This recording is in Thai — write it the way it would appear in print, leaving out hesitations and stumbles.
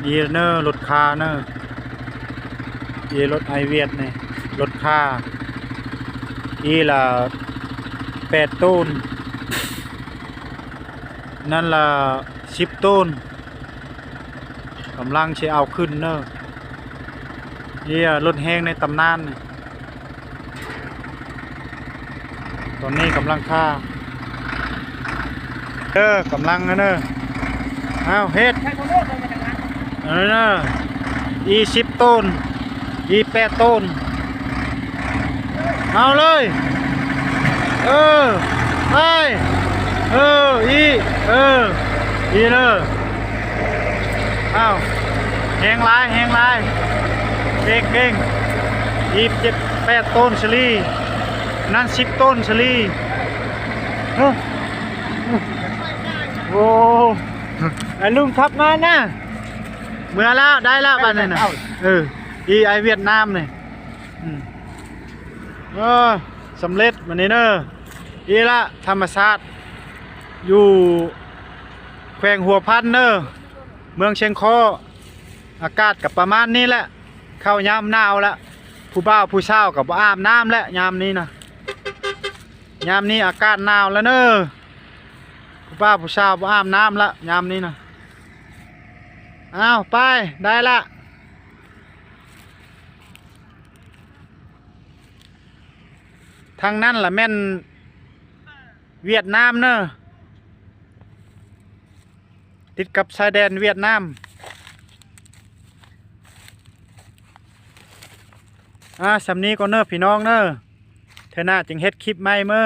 ยีเนอร์รถคาเนอร์ยีรถไอเวียดนี่รถคาอีละ8 ต้นนั่นละ10 ต้นกำลังจะเอาขึ้นเนอร์ยีรถแห้งในตำนานนี่ตอนนี้กำลังค่ากำลังเนอร์เอาเฮ็ดเนอร์อี10 ต้นอี8 ต้นเอาเลยไปอีเนอร์เอาแหงลายเก่งอี8 ต้นชลีนั่น10 ต้นชลีโอ้ไอ้ลุงขับมานะเมื่อแล้วได้แล้วบ้านนี่นะอีไอเวียดนามนี่สำเร็จวันนี้เนอะอีละธรรมชาติอยู่แขวงหัวพันเนอะเมืองเชียงคออากาศกับประมาณนี้แหละเข้ายามหนาวแล้วผู้บ่าวผู้เช่ากับอาบน้ำแล้วยามนี้นะยามนี้อากาศหนาวแล้วเนอะผู้บ่าวผู้เช่าอาบน้ำแล้วยามนี้นะอ้าวไปได้ละทางนั้นล่ะแม่นเวียดนามเนอะติดกับชายแดนเวียดนามสำนี้ก็เนอะพี่น้องเนอะเธอหน้าจึงเฮ็ดคลิปใหม่เมื่อ